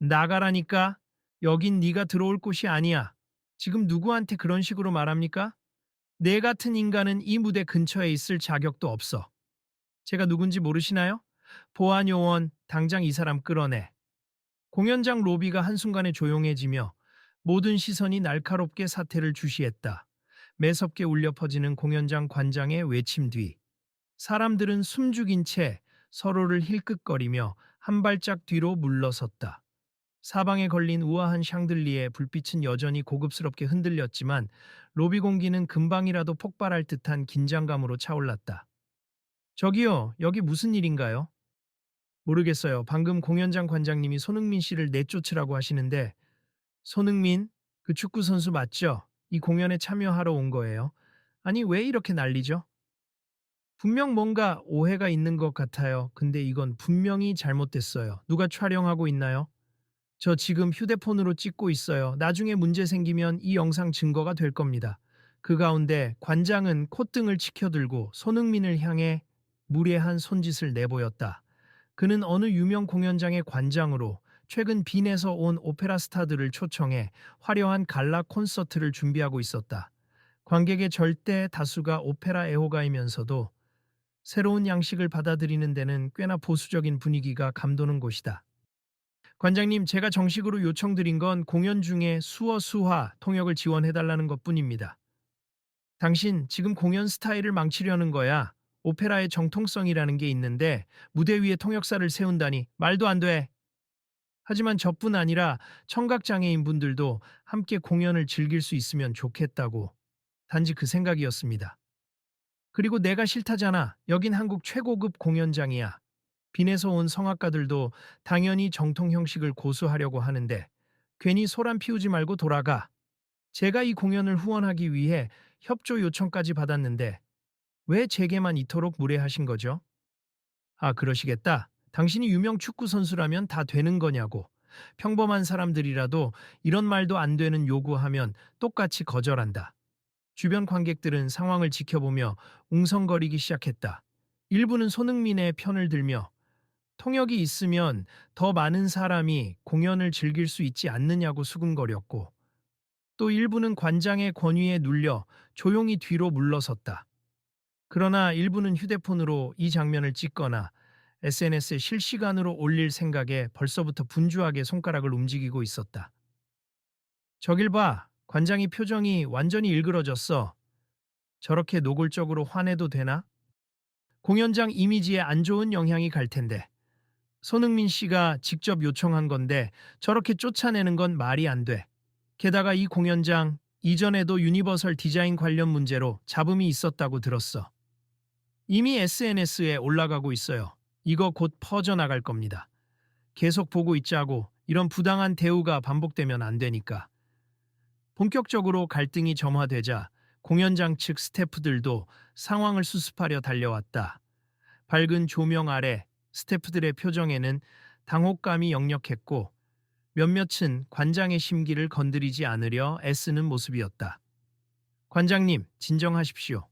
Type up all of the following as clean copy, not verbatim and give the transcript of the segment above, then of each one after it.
나가라니까. 여긴 네가 들어올 곳이 아니야. 지금 누구한테 그런 식으로 말합니까? 내 같은 인간은 이 무대 근처에 있을 자격도 없어. 제가 누군지 모르시나요? 보안 요원, 당장 이 사람 끌어내. 공연장 로비가 한순간에 조용해지며 모든 시선이 날카롭게 사태를 주시했다. 매섭게 울려 퍼지는 공연장 관장의 외침 뒤 사람들은 숨죽인 채 서로를 힐끗거리며 한 발짝 뒤로 물러섰다. 사방에 걸린 우아한 샹들리에 불빛은 여전히 고급스럽게 흔들렸지만 로비 공기는 금방이라도 폭발할 듯한 긴장감으로 차올랐다. 저기요, 여기 무슨 일인가요? 모르겠어요. 방금 공연장 관장님이 손흥민 씨를 내쫓으라고 하시는데, 손흥민? 그 축구 선수 맞죠? 이 공연에 참여하러 온 거예요. 아니, 왜 이렇게 난리죠? 분명 뭔가 오해가 있는 것 같아요. 근데 이건 분명히 잘못됐어요. 누가 촬영하고 있나요? 저 지금 휴대폰으로 찍고 있어요. 나중에 문제 생기면 이 영상 증거가 될 겁니다. 그 가운데 관장은 콧등을 치켜들고 손흥민을 향해 무례한 손짓을 내보였다. 그는 어느 유명 공연장의 관장으로 최근 빈에서 온 오페라 스타들을 초청해 화려한 갈라 콘서트를 준비하고 있었다. 관객의 절대 다수가 오페라 애호가이면서도 새로운 양식을 받아들이는 데는 꽤나 보수적인 분위기가 감도는 곳이다. 관장님, 제가 정식으로 요청드린 건 공연 중에 수어 수화 통역을 지원해달라는 것뿐입니다. 당신 지금 공연 스타일을 망치려는 거야. 오페라의 정통성이라는 게 있는데 무대 위에 통역사를 세운다니 말도 안 돼. 하지만 저뿐 아니라 청각장애인 분들도 함께 공연을 즐길 수 있으면 좋겠다고. 단지 그 생각이었습니다. 그리고 내가 싫다잖아. 여긴 한국 최고급 공연장이야. 빈에서 온 성악가들도 당연히 정통 형식을 고수하려고 하는데 괜히 소란 피우지 말고 돌아가. 제가 이 공연을 후원하기 위해 협조 요청까지 받았는데 왜 제게만 이토록 무례하신 거죠? 아, 그러시겠다. 당신이 유명 축구 선수라면 다 되는 거냐고. 평범한 사람들이라도 이런 말도 안 되는 요구하면 똑같이 거절한다. 주변 관객들은 상황을 지켜보며 웅성거리기 시작했다. 일부는 손흥민의 편을 들며 통역이 있으면 더 많은 사람이 공연을 즐길 수 있지 않느냐고 수군거렸고 또 일부는 관장의 권위에 눌려 조용히 뒤로 물러섰다. 그러나 일부는 휴대폰으로 이 장면을 찍거나 SNS에 실시간으로 올릴 생각에 벌써부터 분주하게 손가락을 움직이고 있었다. 저길 봐. 관장이 표정이 완전히 일그러졌어. 저렇게 노골적으로 화내도 되나? 공연장 이미지에 안 좋은 영향이 갈 텐데. 손흥민 씨가 직접 요청한 건데 저렇게 쫓아내는 건 말이 안 돼. 게다가 이 공연장 이전에도 유니버설 디자인 관련 문제로 잡음이 있었다고 들었어. 이미 SNS에 올라가고 있어요. 이거 곧 퍼져나갈 겁니다. 계속 보고 있자고. 이런 부당한 대우가 반복되면 안 되니까. 본격적으로 갈등이 점화되자 공연장 측 스태프들도 상황을 수습하려 달려왔다. 밝은 조명 아래 스태프들의 표정에는 당혹감이 역력했고 몇몇은 관장의 심기를 건드리지 않으려 애쓰는 모습이었다. 관장님, 진정하십시오.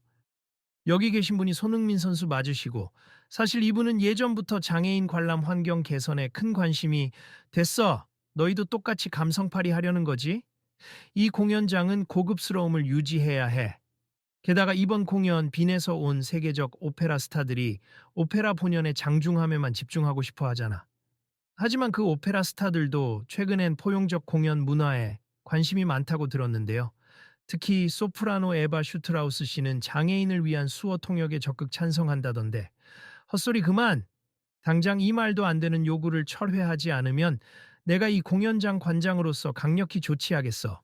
여기 계신 분이 손흥민 선수 맞으시고 사실 이분은 예전부터 장애인 관람 환경 개선에 큰 관심이 됐어. 너희도 똑같이 감성팔이 하려는 거지? 이 공연장은 고급스러움을 유지해야 해. 게다가 이번 공연 빈에서 온 세계적 오페라 스타들이 오페라 본연의 장중함에만 집중하고 싶어 하잖아. 하지만 그 오페라 스타들도 최근엔 포용적 공연 문화에 관심이 많다고 들었는데요. 특히 소프라노 에바 슈트라우스 씨는 장애인을 위한 수어 통역에 적극 찬성한다던데. 헛소리 그만! 당장 이 말도 안 되는 요구를 철회하지 않으면 내가 이 공연장 관장으로서 강력히 조치하겠어.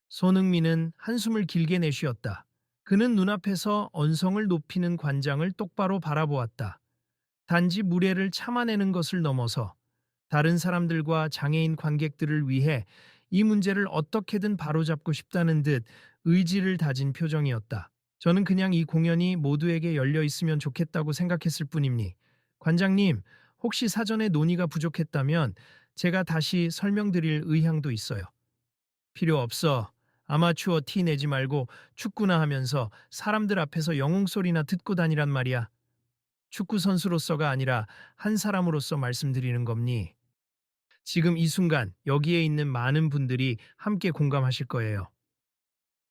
손흥민은 한숨을 길게 내쉬었다. 그는 눈앞에서 언성을 높이는 관장을 똑바로 바라보았다. 단지 무례를 참아내는 것을 넘어서 다른 사람들과 장애인 관객들을 위해 이 문제를 어떻게든 바로잡고 싶다는 듯 의지를 다진 표정이었다. 저는 그냥 이 공연이 모두에게 열려 있으면 좋겠다고 생각했을 뿐입니. 관장님, 혹시 사전에 논의가 부족했다면 제가 다시 설명드릴 의향도 있어요. 필요 없어. 아마추어 티 내지 말고 축구나 하면서 사람들 앞에서 영웅소리나 듣고 다니란 말이야. 축구 선수로서가 아니라 한 사람으로서 말씀드리는 겁니. 지금 이 순간 여기에 있는 많은 분들이 함께 공감하실 거예요.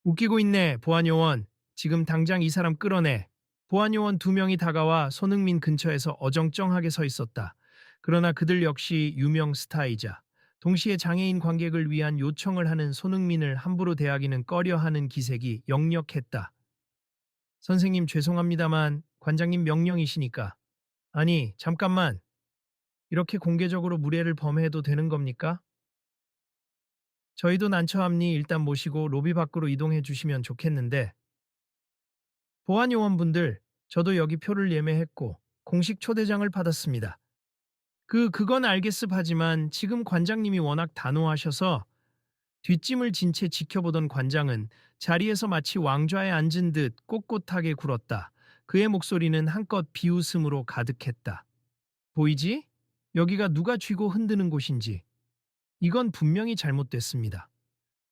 웃기고 있네, 보안요원. 지금 당장 이 사람 끌어내. 보안요원 두 명이 다가와 손흥민 근처에서 어정쩡하게 서 있었다. 그러나 그들 역시 유명 스타이자 동시에 장애인 관객을 위한 요청을 하는 손흥민을 함부로 대하기는 꺼려하는 기색이 역력했다. 선생님 죄송합니다만 관장님 명령이시니까. 아니, 잠깐만. 이렇게 공개적으로 무례를 범해도 되는 겁니까? 저희도 난처함니 일단 모시고 로비 밖으로 이동해 주시면 좋겠는데. 보안 요원분들, 저도 여기 표를 예매했고 공식 초대장을 받았습니다. 그건 알겠습 하지만 지금 관장님이 워낙 단호하셔서 뒷짐을 진 채 지켜보던 관장은 자리에서 마치 왕좌에 앉은 듯 꼿꼿하게 굴었다. 그의 목소리는 한껏 비웃음으로 가득했다. 보이지? 여기가 누가 쥐고 흔드는 곳인지. 이건 분명히 잘못됐습니다.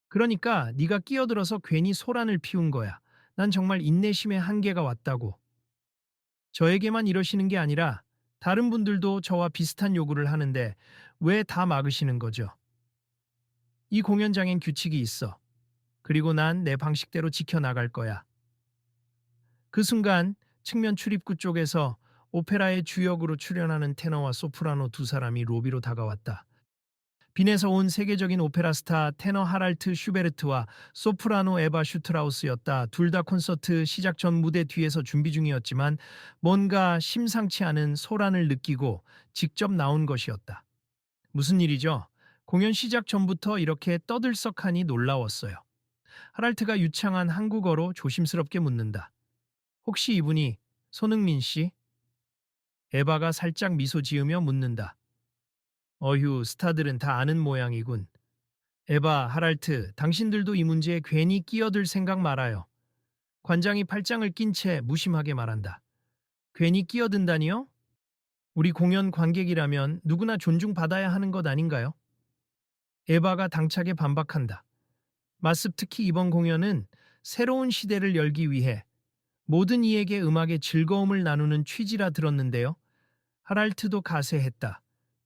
그러니까 네가 끼어들어서 괜히 소란을 피운 거야. 난 정말 인내심의 한계가 왔다고. 저에게만 이러시는 게 아니라 다른 분들도 저와 비슷한 요구를 하는데 왜 다 막으시는 거죠? 이 공연장엔 규칙이 있어. 그리고 난 내 방식대로 지켜나갈 거야. 그 순간 측면 출입구 쪽에서 오페라의 주역으로 출연하는 테너와 소프라노 두 사람이 로비로 다가왔다. 빈에서 온 세계적인 오페라 스타 테너 하랄트 슈베르트와 소프라노 에바 슈트라우스였다. 둘 다 콘서트 시작 전 무대 뒤에서 준비 중이었지만 뭔가 심상치 않은 소란을 느끼고 직접 나온 것이었다. 무슨 일이죠? 공연 시작 전부터 이렇게 떠들썩하니 놀라웠어요. 하랄트가 유창한 한국어로 조심스럽게 묻는다. 혹시 이분이 손흥민 씨? 에바가 살짝 미소 지으며 묻는다. 어휴, 스타들은 다 아는 모양이군. 에바, 하랄트, 당신들도 이 문제에 괜히 끼어들 생각 말아요. 관장이 팔짱을 낀 채 무심하게 말한다. 괜히 끼어든다니요? 우리 공연 관객이라면 누구나 존중받아야 하는 것 아닌가요? 에바가 당차게 반박한다. 마습 특히 이번 공연은 새로운 시대를 열기 위해 모든 이에게 음악의 즐거움을 나누는 취지라 들었는데요. 하랄트도 가세했다.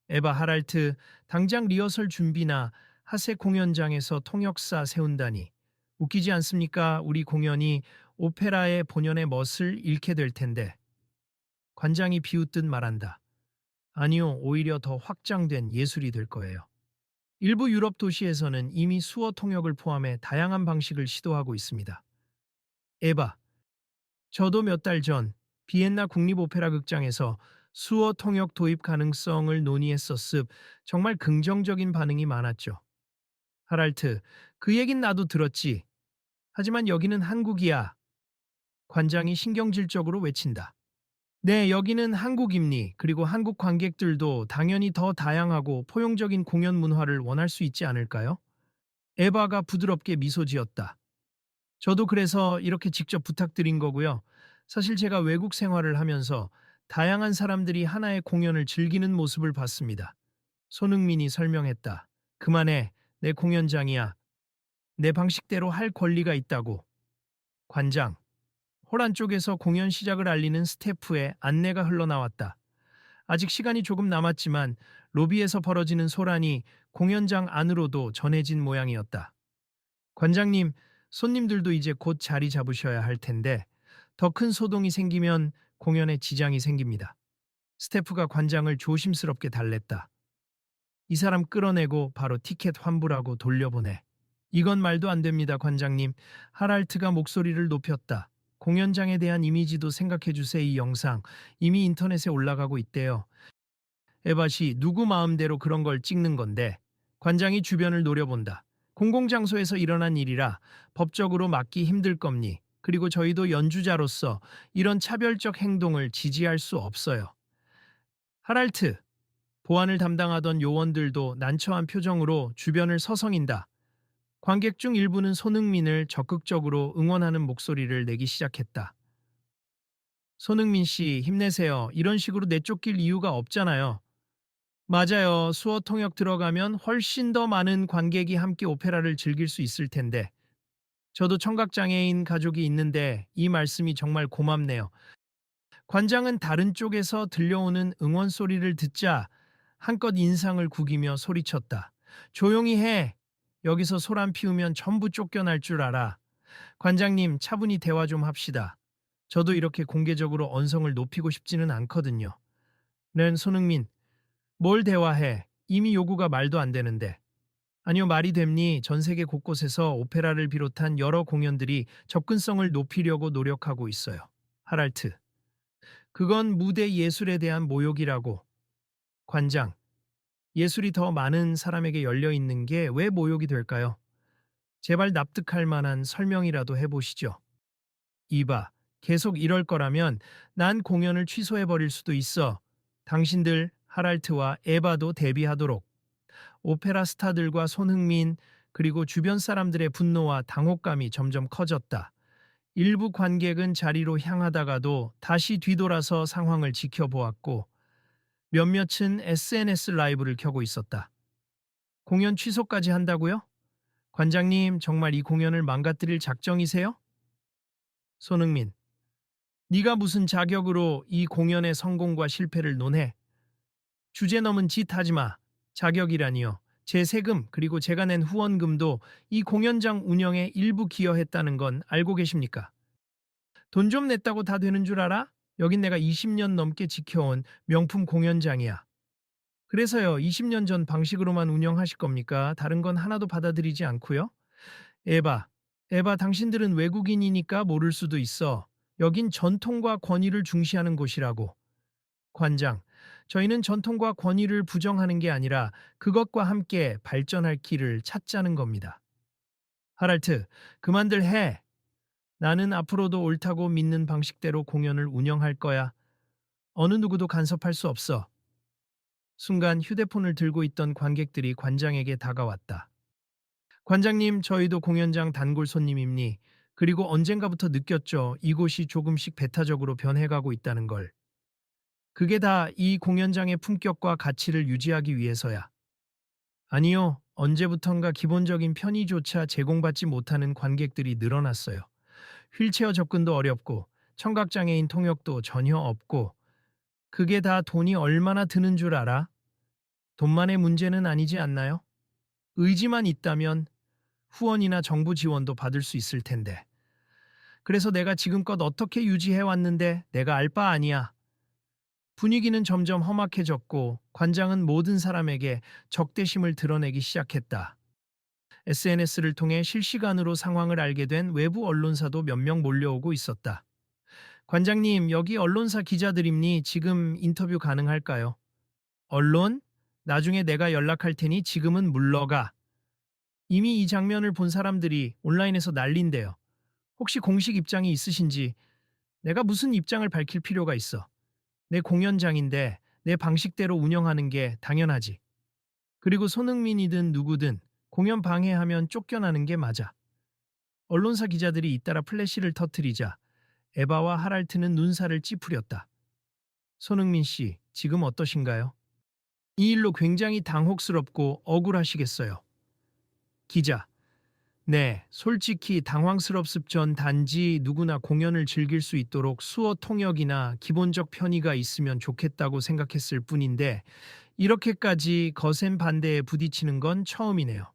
에바 하랄트, 당장 리허설 준비나 하세 공연장에서 통역사 세운다니. 웃기지 않습니까? 우리 공연이 오페라의 본연의 멋을 잃게 될 텐데. 관장이 비웃듯 말한다. 아니요, 오히려 더 확장된 예술이 될 거예요. 일부 유럽 도시에서는 이미 수어 통역을 포함해 다양한 방식을 시도하고 있습니다. 에바, 저도 몇 달 전 비엔나 국립오페라 극장에서 수어 통역 도입 가능성을 논의했었습. 정말 긍정적인 반응이 많았죠. 하랄트, 그 얘긴 나도 들었지. 하지만 여기는 한국이야. 관장이 신경질적으로 외친다. 네, 여기는 한국입니. 그리고 한국 관객들도 당연히 더 다양하고 포용적인 공연 문화를 원할 수 있지 않을까요? 에바가 부드럽게 미소 지었다. 저도 그래서 이렇게 직접 부탁드린 거고요. 사실 제가 외국 생활을 하면서 다양한 사람들이 하나의 공연을 즐기는 모습을 봤습니다. 손흥민이 설명했다. 그만해. 내 공연장이야. 내 방식대로 할 권리가 있다고. 관장. 홀 안쪽에서 공연 시작을 알리는 스태프의 안내가 흘러나왔다. 아직 시간이 조금 남았지만 로비에서 벌어지는 소란이 공연장 안으로도 전해진 모양이었다. 관장님, 손님들도 이제 곧 자리 잡으셔야 할 텐데 더 큰 소동이 생기면 공연에 지장이 생깁니다. 스태프가 관장을 조심스럽게 달랬다. 이 사람 끌어내고 바로 티켓 환불하고 돌려보내. 이건 말도 안 됩니다, 관장님. 하랄트가 목소리를 높였다. 공연장에 대한 이미지도 생각해 주세요. 이 영상 이미 인터넷에 올라가고 있대요. 에바시 누구 마음대로 그런 걸 찍는 건데 관장이 주변을 노려본다. 공공장소에서 일어난 일이라 법적으로 막기 힘들 겁니. 그리고 저희도 연주자로서 이런 차별적 행동을 지지할 수 없어요. 하랄트, 보안을 담당하던 요원들도 난처한 표정으로 주변을 서성인다. 관객 중 일부는 손흥민을 적극적으로 응원하는 목소리를 내기 시작했다. 손흥민 씨, 힘내세요. 이런 식으로 내쫓길 이유가 없잖아요. 맞아요. 수어 통역 들어가면 훨씬 더 많은 관객이 함께 오페라를 즐길 수 있을 텐데. 저도 청각장애인 가족이 있는데 이 말씀이 정말 고맙네요. 관장은 다른 쪽에서 들려오는 응원 소리를 듣자 한껏 인상을 구기며 소리쳤다. 조용히 해. 여기서 소란 피우면 전부 쫓겨날 줄 알아. 관장님, 차분히 대화 좀 합시다. 저도 이렇게 공개적으로 언성을 높이고 싶지는 않거든요. 는 손흥민, 뭘 대화해? 이미 요구가 말도 안 되는데. 아니요, 말이 됩니. 전 세계 곳곳에서 오페라를 비롯한 여러 공연들이 접근성을 높이려고 노력하고 있어요. 하랄트, 그건 무대 예술에 대한 모욕이라고. 관장, 예술이 더 많은 사람에게 열려 있는 게 왜 모욕이 될까요? 제발 납득할 만한 설명이라도 해보시죠. 이봐, 계속 이럴 거라면 난 공연을 취소해버릴 수도 있어. 당신들 하랄트와 에바도 대비하도록. 오페라 스타들과 손흥민 그리고 주변 사람들의 분노와 당혹감이 점점 커졌다. 일부 관객은 자리로 향하다가도 다시 뒤돌아서 상황을 지켜보았고 몇몇은 SNS 라이브를 켜고 있었다. 공연 취소까지 한다고요? 관장님, 정말 이 공연을 망가뜨릴 작정이세요? 손흥민, 네가 무슨 자격으로 이 공연의 성공과 실패를 논해? 주제 넘은 짓 하지 마. 자격이라니요. 제 세금 그리고 제가 낸 후원금도 이 공연장 운영에 일부 기여했다는 건 알고 계십니까? 돈 좀 냈다고 다 되는 줄 알아? 여긴 내가 20년 넘게 지켜온 명품 공연장이야. 그래서요, 20년 전 방식으로만 운영하실 겁니까? 다른 건 하나도 받아들이지 않고요? 에바, 에바, 당신들은 외국인이니까 모를 수도 있어. 여긴 전통과 권위를 중시하는 곳이라고. 관장, 저희는 전통과 권위를 부정하는 게 아니라 그것과 함께 발전할 길을 찾자는 겁니다. 하랄트, 그만들 해. 나는 앞으로도 옳다고 믿는 방식대로 공연을 운영할 거야. 어느 누구도 간섭할 수 없어. 순간 휴대폰을 들고 있던 관객들이 관장에게 다가왔다. 관장님, 저희도 공연장 단골 손님입니. 그리고 언젠가부터 느꼈죠. 이곳이 조금씩 배타적으로 변해가고 있다는 걸. 그게 다 이 공연장의 품격과 가치를 유지하기 위해서야. 아니요, 언제부턴가 기본적인 편의조차 제공받지 못하는 관객들이 늘어났어요. 휠체어 접근도 어렵고 청각장애인 통역도 전혀 없고 그게 다 돈이 얼마나 드는 줄 알아? 돈만의 문제는 아니지 않나요? 의지만 있다면 후원이나 정부 지원도 받을 수 있을 텐데. 그래서 내가 지금껏 어떻게 유지해 왔는데 내가 알 바 아니야. 분위기는 점점 험악해졌고 관장은 모든 사람에게 적대심을 드러내기 시작했다. SNS를 통해 실시간으로 상황을 알게 된 외부 언론사도 몇 명 몰려오고 있었다. 관장님, 여기 언론사 기자들입니. 지금 인터뷰 가능할까요? 언론? 나중에 내가 연락할 테니 지금은 물러가. 이미 이 장면을 본 사람들이 온라인에서 난린대요. 혹시 공식 입장이 있으신지. 내가 무슨 입장을 밝힐 필요가 있어. 내 공연장인데 내 방식대로 운영하는 게 당연하지. 그리고 손흥민이든 누구든 공연 방해하면 쫓겨나는 게 맞아. 언론사 기자들이 잇따라 플래시를 터뜨리자 에바와 하랄트는 눈살을 찌푸렸다. 손흥민 씨, 지금 어떠신가요? 이 일로 굉장히 당혹스럽고 억울하시겠어요. 기자, 네, 솔직히 당황스럽습전. 단지 누구나 공연을 즐길 수 있도록 수어 통역이나 기본적 편의가 있으면 좋겠다고 생각했을 뿐인데 이렇게까지 거센 반대에 부딪히는 건 처음이네요.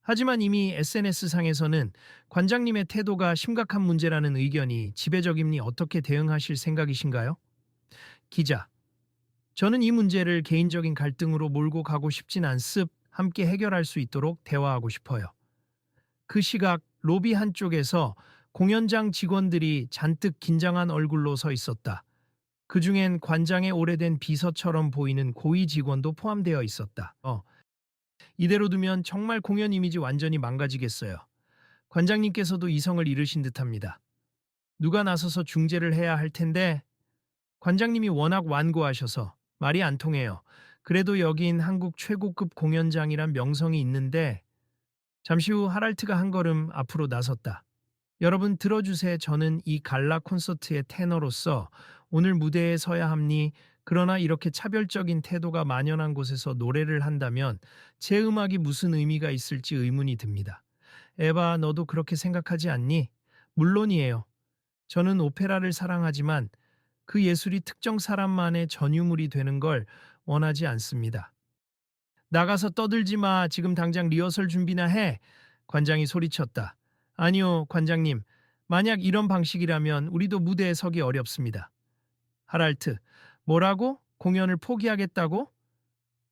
하지만 이미 SNS상에서는 관장님의 태도가 심각한 문제라는 의견이 지배적이니 어떻게 대응하실 생각이신가요? 기자, 저는 이 문제를 개인적인 갈등으로 몰고 가고 싶진 않습. 함께 해결할 수 있도록 대화하고 싶어요. 그 시각 로비 한쪽에서 공연장 직원들이 잔뜩 긴장한 얼굴로 서 있었다. 그중엔 관장의 오래된 비서처럼 보이는 고위 직원도 포함되어 있었다. 이대로 두면 정말 공연 이미지 완전히 망가지겠어요. 관장님께서도 이성을 잃으신 듯합니다. 누가 나서서 중재를 해야 할 텐데 관장님이 워낙 완고하셔서 말이 안 통해요. 그래도 여긴 한국 최고급 공연장이란 명성이 있는데 잠시 후 하랄트가 한 걸음 앞으로 나섰다. 여러분 들어주세요. 저는 이 갈라 콘서트의 테너로서 오늘 무대에 서야 합니. 그러나 이렇게 차별적인 태도가 만연한 곳에서 노래를 한다면 제 음악이 무슨 의미가 있을지 의문이 듭니다. 에바, 너도 그렇게 생각하지 않니? 물론이에요. 저는 오페라를 사랑하지만 그 예술이 특정 사람만의 전유물이 되는 걸 원하지 않습니다. 나가서 떠들지 마. 지금 당장 리허설 준비나 해. 관장이 소리쳤다. 아니요, 관장님. 만약 이런 방식이라면 우리도 무대에 서기 어렵습니다. 하랄트. 뭐라고? 공연을 포기하겠다고?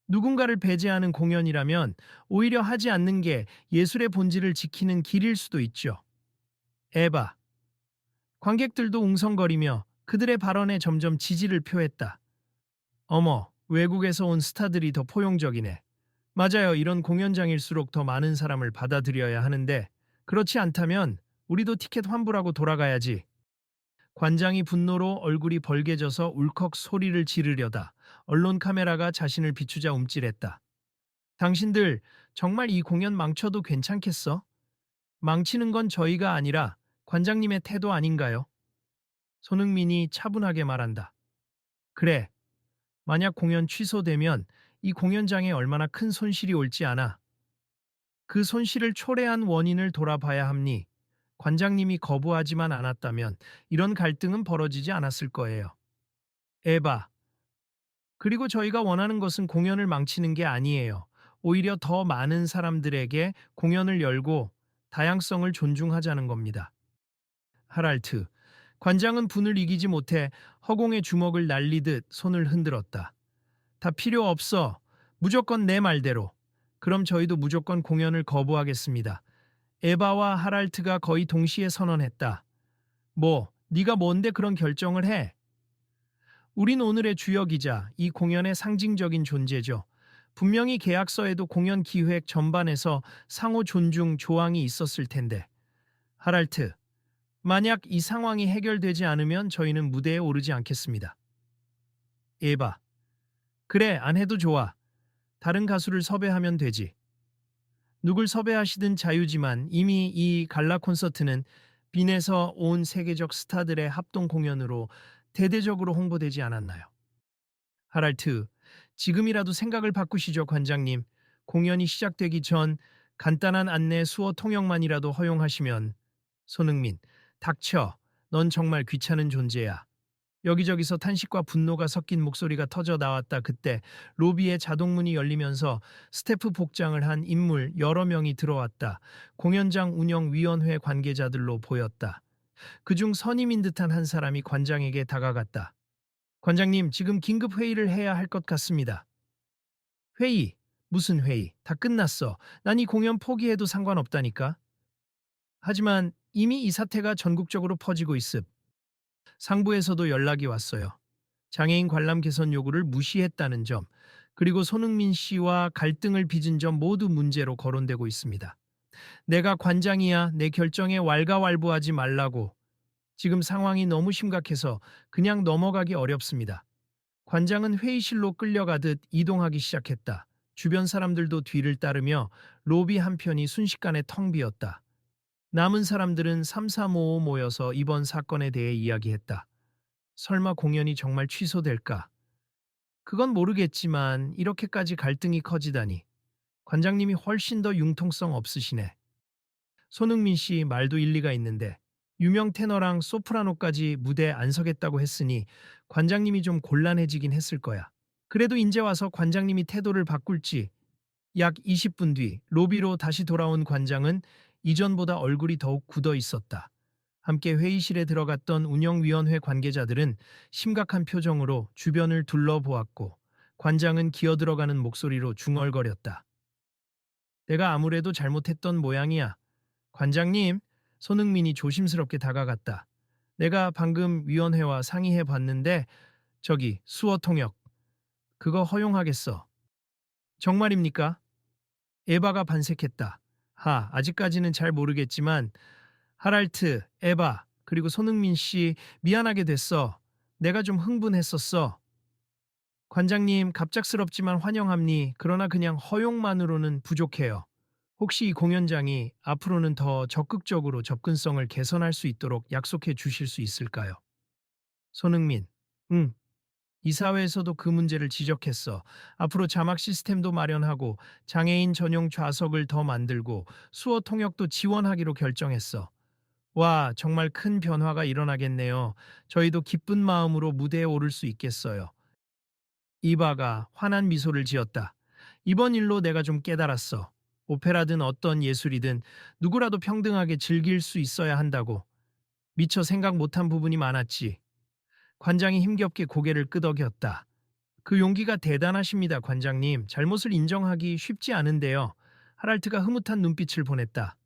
누군가를 배제하는 공연이라면 오히려 하지 않는 게 예술의 본질을 지키는 길일 수도 있죠. 에바. 관객들도 웅성거리며 그들의 발언에 점점 지지를 표했다. 어머, 외국에서 온 스타들이 더 포용적이네. 맞아요. 이런 공연장일수록 더 많은 사람을 받아들여야 하는데 그렇지 않다면 우리도 티켓 환불하고 돌아가야지. 관장이 분노로 얼굴이 벌개져서 울컥 소리를 지르려다 언론 카메라가 자신을 비추자 움찔했다. 당신들 정말 이 공연 망쳐도 괜찮겠어? 망치는 건 저희가 아니라 관장님의 태도 아닌가요? 손흥민이 차분하게 말한다. 그래, 만약 공연 취소되면 이 공연장에 얼마나 큰 손실이 올지 아나. 그 손실을 초래한 원인을 돌아봐야 합니. 관장님이 거부하지만 않았다면 이런 갈등은 벌어지지 않았을 거예요. 에바. 그리고 저희가 원하는 것은 공연을 망치는 게 아니에요. 오히려 더 많은 사람들에게 공연을 열고 다양성을 존중하자는 겁니다. 하랄트. 관장은 분을 이기지 못해 허공에 주먹을 날리듯 손을 흔들었다. 다 필요 없어. 무조건 내 말대로. 그럼 저희도 무조건 공연을 거부하겠습니다. 에바와 하랄트가 거의 동시에 선언했다. 뭐, 네가 뭔데 그런 결정을 해? 우린 오늘의 주역이자 이 공연의 상징적인 존재죠. 분명히 계약서에도 공연 기획 전반에서 상호 존중 조항이 있었을 텐데. 하랄트, 만약 이 상황이 해결되지 않으면 저희는 무대에 오르지 않겠습니다. 에바, 그래, 안 해도 좋아. 다른 가수를 섭외하면 되지. 누굴 섭외하시든 자유지만 이미 이 갈라 콘서트는 빈에서 온 세계적 스타들의 합동 공연으로 대대적으로 홍보되지 않았나요? 하랄트, 지금이라도 생각을 바꾸시죠, 관장님. 공연이 시작되기 전 간단한 안내 수어 통역만이라도 허용하시면. 손흥민, 닥쳐. 넌 정말 귀찮은 존재야. 여기저기서 탄식과 분노가 섞인 목소리가 터져 나왔다. 그때 로비의 자동문이 열리면서 스태프 복장을 한 인물 여러 명이 들어왔다. 공연장 운영위원회 관계자들로 보였다. 그중 선임인 듯한 한 사람이 관장에게 다가갔다. 관장님, 지금 긴급 회의를 해야 할 것 같습니다. 회의? 무슨 회의? 다 끝났어. 난 이 공연 포기해도 상관없다니까. 하지만 이미 이 사태가 전국적으로 퍼지고 있음. 상부에서도 연락이 왔어요. 장애인 관람 개선 요구를 무시했다는 점, 그리고 손흥민 씨와 갈등을 빚은 점 모두 문제로 거론되고 있습니다. 내가 관장이야. 내 결정에 왈가왈부하지 말라고. 지금 상황이 너무 심각해서 그냥 넘어가기 어렵습니다. 관장은 회의실로 끌려가듯 이동하기 시작했다. 주변 사람들도 뒤를 따르며 로비 한편이 순식간에 텅 비었다. 남은 사람들은 삼삼오오 모여서 이번 사건에 대해 이야기했다. 설마 공연이 정말 취소될까? 그건 모르겠지만 이렇게까지 갈등이 커지다니. 관장님이 훨씬 더 융통성 없으시네. 손흥민 씨 말도 일리가 있는데 유명 테너랑 소프라노까지 무대에 안 서겠다고 했으니 관장님이 좀 곤란해지긴 했을 거야. 그래도 인제 와서 관장님이 태도를 바꿀지. 약 20분 뒤 로비로 다시 돌아온 관장은 이전보다 얼굴이 더욱 굳어 있었다. 함께 회의실에 들어갔던 운영위원회 관계자들은 심각한 표정으로 주변을 둘러보았고 관장은 기어들어가는 목소리로 중얼거렸다. 내가 아무래도 잘못했던 모양이야. 관장님, 손흥민이 조심스럽게 다가갔다. 내가 방금 위원회와 상의해 봤는데 저기 수어 통역 그거 허용하겠어. 정말입니까? 에바가 반색했다. 아직까지는 잘 모르겠지만 하랄트, 에바, 그리고 손흥민 씨 미안하게 됐어. 내가 좀 흥분했었어. 관장님, 갑작스럽지만 환영합니. 그러나 그냥 허용만으로는 부족해요. 혹시 이 공연장이 앞으로는 더 적극적으로 접근성을 개선할 수 있도록 약속해 주실 수 있을까요? 손흥민, 응. 이사회에서도 그 문제를 지적했어. 앞으로 자막 시스템도 마련하고 장애인 전용 좌석을 더 만들고 수어 통역도 지원하기로 결정했어. 와, 정말 큰 변화가 일어나겠네요. 저희도 기쁜 마음으로 무대에 오를 수 있겠어요. 이바가 환한 미소를 지었다. 이번 일로 내가 좀 깨달았어. 오페라든 어떤 예술이든 누구라도 평등하게 즐길 수 있어야 한다고. 미처 생각 못한 부분이 많았지. 관장이 힘겹게 고개를 끄덕였다. 그 용기가 대단하십니다, 관장님. 잘못을 인정하기 쉽지 않은데요. 하랄트가 흐뭇한 눈빛을 보냈다.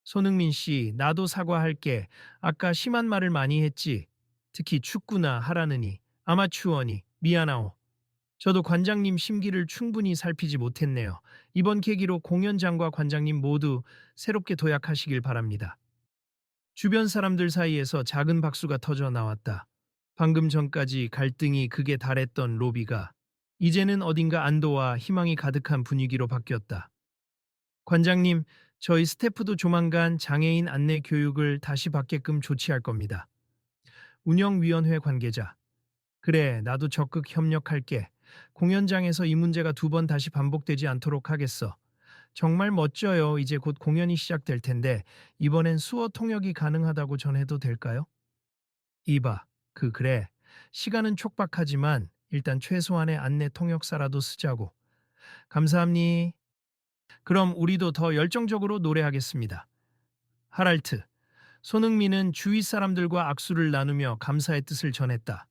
손흥민 씨, 나도 사과할게. 아까 심한 말을 많이 했지. 특히 축구나 하라느니, 아마추어니, 미안하오. 저도 관장님 심기를 충분히 살피지 못했네요. 이번 계기로 공연장과 관장님 모두 새롭게 도약하시길 바랍니다. 주변 사람들 사이에서 작은 박수가 터져 나왔다. 방금 전까지 갈등이 극에 달했던 로비가 이제는 어딘가 안도와 희망이 가득한 분위기로 바뀌었다. 관장님, 저희 스태프도 조만간 장애인 안내 교육을 다시 받게끔 조치할 겁니다. 운영위원회 관계자. 그래, 나도 적극 협력할게. 공연장에서 이 문제가 두 번 다시 반복되지 않도록 하겠어. 정말 멋져요. 이제 곧 공연이 시작될 텐데 이번엔 수어 통역이 가능하다고 전해도 될까요? 이봐, 그래. 시간은 촉박하지만 일단 최소한의 안내 통역사라도 쓰자고. 감사합니. 그럼 우리도 더 열정적으로 노래하겠습니다. 하랄트. 손흥민은 주위 사람들과 악수를 나누며 감사의 뜻을 전했다.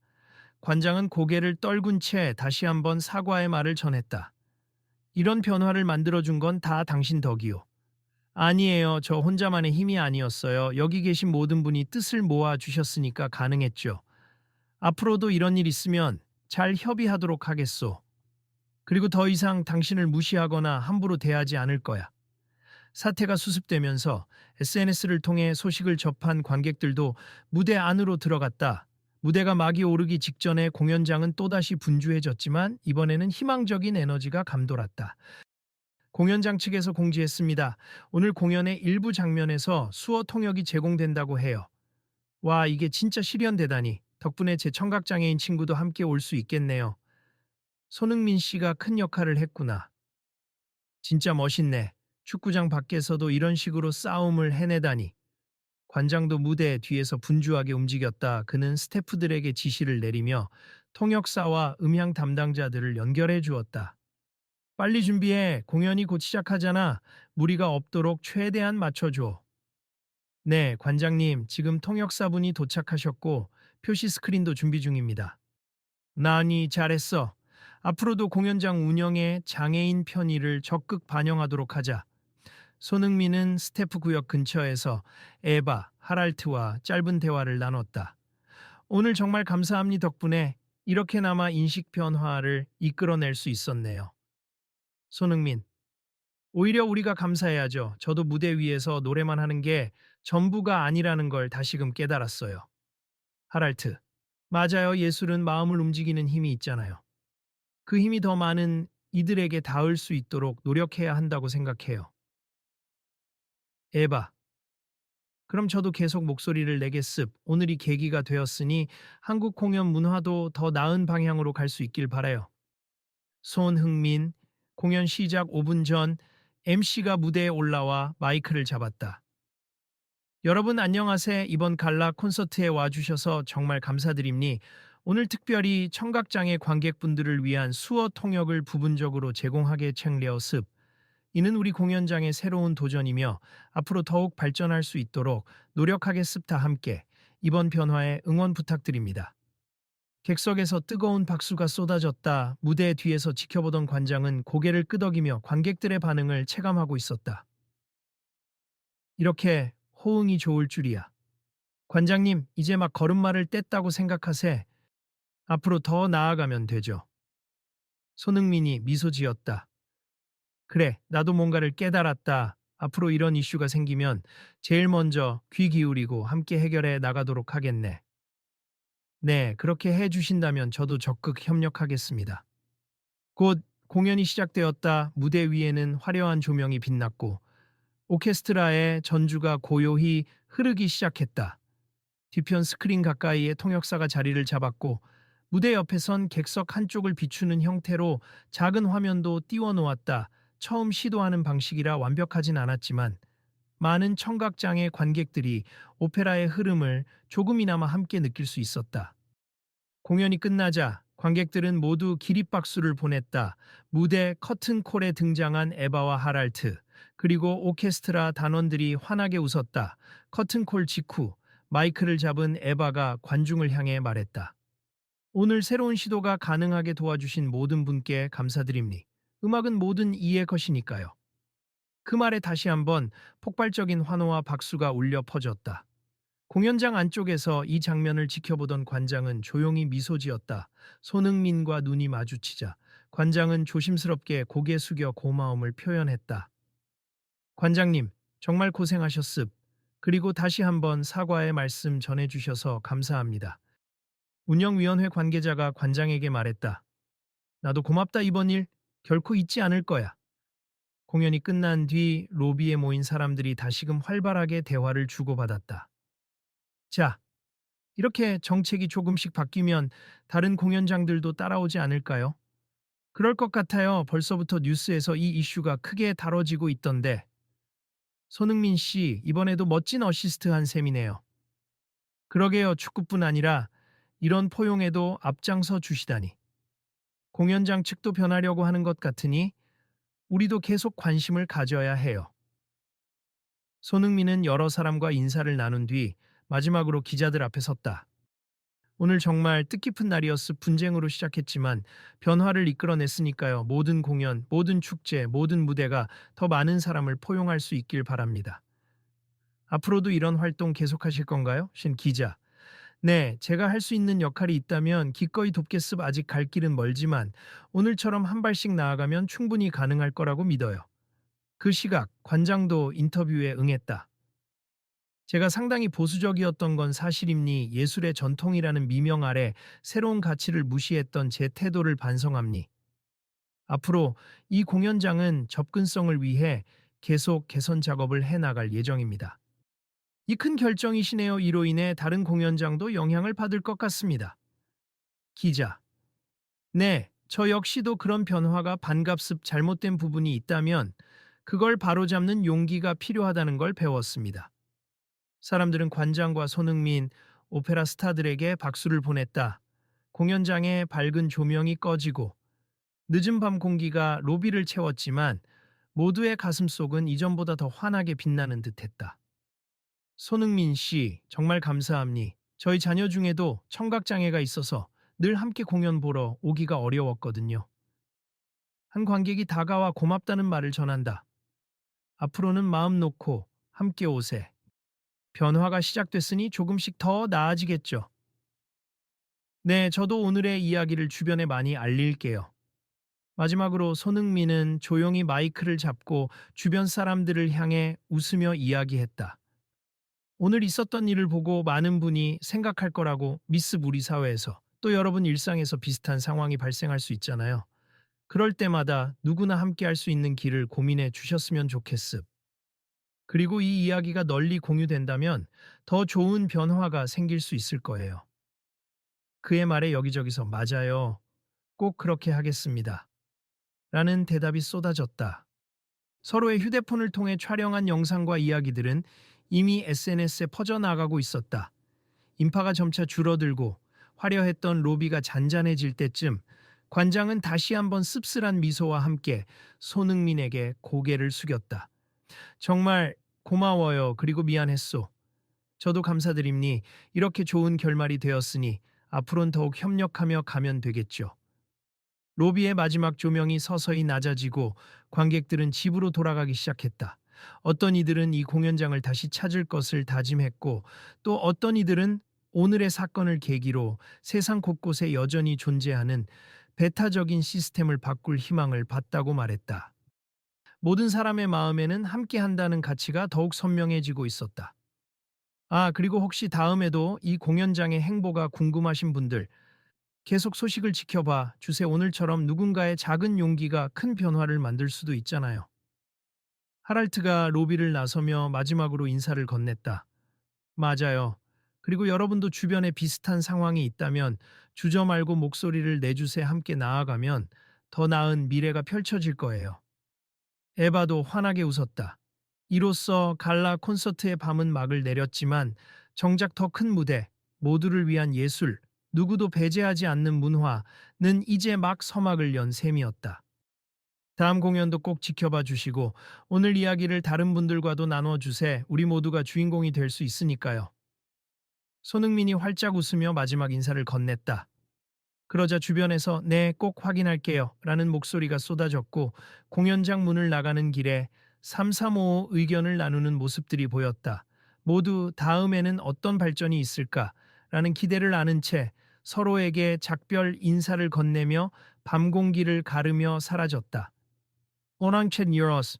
관장은 고개를 떨군 채 다시 한번 사과의 말을 전했다. 이런 변화를 만들어준 건 다 당신 덕이요. 아니에요. 저 혼자만의 힘이 아니었어요. 여기 계신 모든 분이 뜻을 모아 주셨으니까 가능했죠. 앞으로도 이런 일 있으면 잘 협의하도록 하겠소. 그리고 더 이상 당신을 무시하거나 함부로 대하지 않을 거야. 사태가 수습되면서 SNS를 통해 소식을 접한 관객들도 무대 안으로 들어갔다. 무대가 막이 오르기 직전에 공연장은 또다시 분주해졌지만 이번에는 희망적인 에너지가 감돌았다. 공연장 측에서 공지했습니다. 오늘 공연의 일부 장면에서 수어 통역이 제공된다고 해요. 와, 이게 진짜 실현되다니. 덕분에 제 청각장애인 친구도 함께 올 수 있겠네요. 손흥민 씨가 큰 역할을 했구나. 진짜 멋있네. 축구장 밖에서도 이런 식으로 싸움을 해내다니. 관장도 무대 뒤에서 분주하게 움직였다. 그는 스태프들에게 지시를 내리며 통역사와 음향 담당자들을 연결해 주었다. 빨리 준비해. 공연이 곧 시작하잖아. 무리가 없도록 최대한 맞춰줘. 네, 관장님. 지금 통역사분이 도착하셨고 표시 스크린도 준비 중입니다. 나니 잘했어. 앞으로도 공연장 운영에 장애인 편의를 적극 반영하도록 하자. 손흥민은 스태프 구역 근처에서 에바, 하랄트와 짧은 대화를 나눴다. 오늘 정말 감사합니다. 덕분에 이렇게나마 인식 변화를 이끌어낼 수 있었네요. 손흥민, 오히려 우리가 감사해야죠. 저도 무대 위에서 노래만 하는 게 전부가 아니라는 걸 다시금 깨달았어요. 하랄트, 맞아요. 예술은 마음을 움직이는 힘이 있잖아요. 그 힘이 더 많은 이들에게 닿을 수 있도록 노력해야 한다고 생각해요. 에바, 그럼 저도 계속 목소리를 내겠습. 오늘이 계기가 되었으니 한국 공연 문화도 더 나은 방향으로 갈 수 있길 바라요. 손흥민, 공연 시작 5분 전 MC가 무대에 올라와 마이크를 잡았다. 여러분 안녕하세요. 이번 갈라 콘서트에 와주셔서 정말 감사드립니. 오늘 특별히 청각장애 관객분들을 위한 수어 통역을 부분적으로 제공하게 챙려습. 이는 우리 공연장의 새로운 도전이며 앞으로 더욱 발전할 수 있도록 노력하겠습니다. 함께 이번 변화에 응원 부탁드립니다. 객석에서 뜨거운 박수가 쏟아졌다. 무대 뒤에서 지켜보던 관장은 고개를 끄덕이며 관객들의 반응을 체감하고 있었다. 이렇게 호응이 좋을 줄이야. 관장님, 이제 막 걸음마를 뗐다고 생각하세. 앞으로 더 나아가면 되죠. 손흥민이 미소 지었다. 그래, 나도 뭔가를 깨달았다. 앞으로 이런 이슈가 생기면 제일 먼저 귀 기울이고 함께 해결해 나가도록 하겠네. 네, 그렇게 해 주신다면 저도 적극 협력하겠습니다. 곧 공연이 시작되었다. 무대 위에는 화려한 조명이 빛났고 오케스트라의 전주가 고요히 흐르기 시작했다. 뒤편 스크린 가까이에 통역사가 자리를 잡았고 무대 옆에선 객석 한쪽을 비추는 형태로 작은 화면도 띄워 놓았다. 처음 시도하는 방식이라 완벽하진 않았지만 많은 청각장애 관객들이 오페라의 흐름을 조금이나마 함께 느낄 수 있었다. 공연이 끝나자 관객들은 모두 기립박수를 보냈다. 무대 커튼콜에 등장한 에바와 하랄트, 그리고 오케스트라 단원들이 환하게 웃었다. 커튼콜 직후 마이크를 잡은 에바가 관중을 향해 말했다. 오늘 새로운 시도가 가능하게 도와주신 모든 분께 감사드립니. 음악은 모든 이의 것이니까요. 그 말에 다시 한번 폭발적인 환호와 박수가 울려 퍼졌다. 공연장 안쪽에서 이 장면을 지켜보던 관장은 조용히 미소 지었다. 손흥민과 눈이 마주치자 관장은 조심스럽게 고개 숙여 고마움을 표현했다. 관장님, 정말 고생하셨습. 그리고 다시 한번 사과의 말씀 전해주셔서 감사합니다. 운영위원회 관계자가 관장에게 말했다. 나도 고맙다 이번 일 결코 잊지 않을 거야. 공연이 끝난 뒤 로비에 모인 사람들이 다시금 활발하게 대화를 주고받았다. 자, 이렇게 정책이 조금씩 바뀌면 다른 공연장들도 따라오지 않을까요? 그럴 것 같아요. 벌써부터 뉴스에서 이 이슈가 크게 다뤄지고 있던데. 손흥민 씨, 이번에도 멋진 어시스트 한 셈이네요. 그러게요. 축구뿐 아니라 이런 포용에도 앞장서 주시다니. 공연장 측도 변하려고 하는 것 같으니 우리도 계속 관심을 가져야 해요. 손흥민은 여러 사람과 인사를 나눈 뒤 마지막으로 기자들 앞에 섰다. 오늘 정말 뜻깊은 날이었을 분쟁으로 시작했지만 변화를 이끌어냈으니까요. 모든 공연, 모든 축제, 모든 무대가 더 많은 사람을 포용할 수 있길 바랍니다. 앞으로도 이런 활동 계속하실 건가요? 신 기자. 네, 제가 할 수 있는 역할이 있다면 기꺼이 돕겠습. 아직 갈 길은 멀지만 오늘처럼 한 발씩 나아가면 충분히 가능할 거라고 믿어요. 그 시각 관장도 인터뷰에 응했다. 제가 상당히 보수적이었던 건 사실입니. 예술의 전통이라는 미명 아래 새로운 가치를 무시했던 제 태도를 반성합니. 앞으로 이 공연장은 접근성을 위해 계속 개선 작업을 해나갈 예정입니다. 이 큰 결정이시네요. 이로 인해 다른 공연장도 영향을 받을 것 같습니다. 기자. 네, 저 역시도 그런 변화가 반갑습. 잘못된 부분이 있다면 그걸 바로잡는 용기가 필요하다는 걸 배웠습니다. 사람들은 관장과 손흥민, 오페라 스타들에게 박수를 보냈다. 공연장에 밝은 조명이 꺼지고 늦은 밤 공기가 로비를 채웠지만 모두의 가슴속은 이전보다 더 환하게 빛나는 듯했다. 손흥민 씨, 정말 감사합니. 저희 자녀 중에도 청각장애가 있어서 늘 함께 공연 보러 오기가 어려웠거든요. 한 관객이 다가와 고맙다는 말을 전한다. 앞으로는 마음 놓고 함께 오세. 변화가 시작됐으니 조금씩 더 나아지겠죠. 네, 저도 오늘의 이야기를 주변에 많이 알릴게요. 마지막으로 손흥민은 조용히 마이크를 잡고 주변 사람들을 향해 웃으며 이야기했다. 오늘 있었던 일을 보고 많은 분이 생각할 거라고 미습. 우리 사회에서 또 여러분 일상에서 비슷한 상황이 발생할 수 있잖아요. 그럴 때마다 누구나 함께 할 수 있는 길을 고민해 주셨으면 좋겠습. 그리고 이 이야기가 널리 공유된다면 더 좋은 변화가 생길 수 있을 거예요. 그의 말에 여기저기서 맞아요. 꼭 그렇게 하겠습니다. 라는 대답이 쏟아졌다. 서로의 휴대폰을 통해 촬영한 영상과 이야기들은 이미 SNS에 퍼져나가고 있었다. 인파가 점차 줄어들고 화려했던 로비가 잔잔해질 때쯤 관장은 다시 한번 씁쓸한 미소와 함께 손흥민에게 고개를 숙였다. 정말 고마워요. 그리고 미안했소. 저도 감사드립니. 이렇게 좋은 결말이 되었으니 앞으로는 더욱 협력하며 가면 되겠죠. 로비의 마지막 조명이 서서히 낮아지고 관객들은 집으로 돌아가기 시작했다. 어떤 이들은 이 공연장을 다시 찾을 것을 다짐했고 또 어떤 이들은 오늘의 사건을 계기로 세상 곳곳에 여전히 존재하는 배타적인 시스템을 바꿀 희망을 봤다고 말했다. 모든 사람의 마음에는 함께 한다는 가치가 더욱 선명해지고 있었다. 아, 그리고 혹시 다음에도 이 공연장의 행보가 궁금하신 분들, 계속 소식을 지켜봐 주세요. 오늘처럼 누군가의 작은 용기가 큰 변화를 만들 수도 있잖아요. 하랄트가 로비를 나서며 마지막으로 인사를 건넸다. 맞아요. 그리고 여러분도 주변에 비슷한 상황이 있다면 주저 말고 목소리를 내주세요. 함께 나아가면 더 나은 미래가 펼쳐질 거예요. 에바도 환하게 웃었다. 이로써 갈라 콘서트의 밤은 막을 내렸지만 정작 더 큰 무대, 모두를 위한 예술, 누구도 배제하지 않는 문화는 이제 막 서막을 연 셈이었다. 다음 공연도 꼭 지켜봐 주시고 오늘 이야기를 다른 분들과도 나눠 주세. 우리 모두가 주인공이 될 수 있으니까요. 손흥민이 활짝 웃으며 마지막 인사를 건넸다. 그러자 주변에서 네, 꼭 확인할게요. 라는 목소리가 쏟아졌고 공연장 문을 나가는 길에 3355 의견을 나누는 모습들이 보였다. 모두 다음에는 어떤 발전이 있을까? 라는 기대를 아는 채 서로에게 작별 인사를 건네며 밤 공기를 가르며 사라졌다. 오랑챗 유로스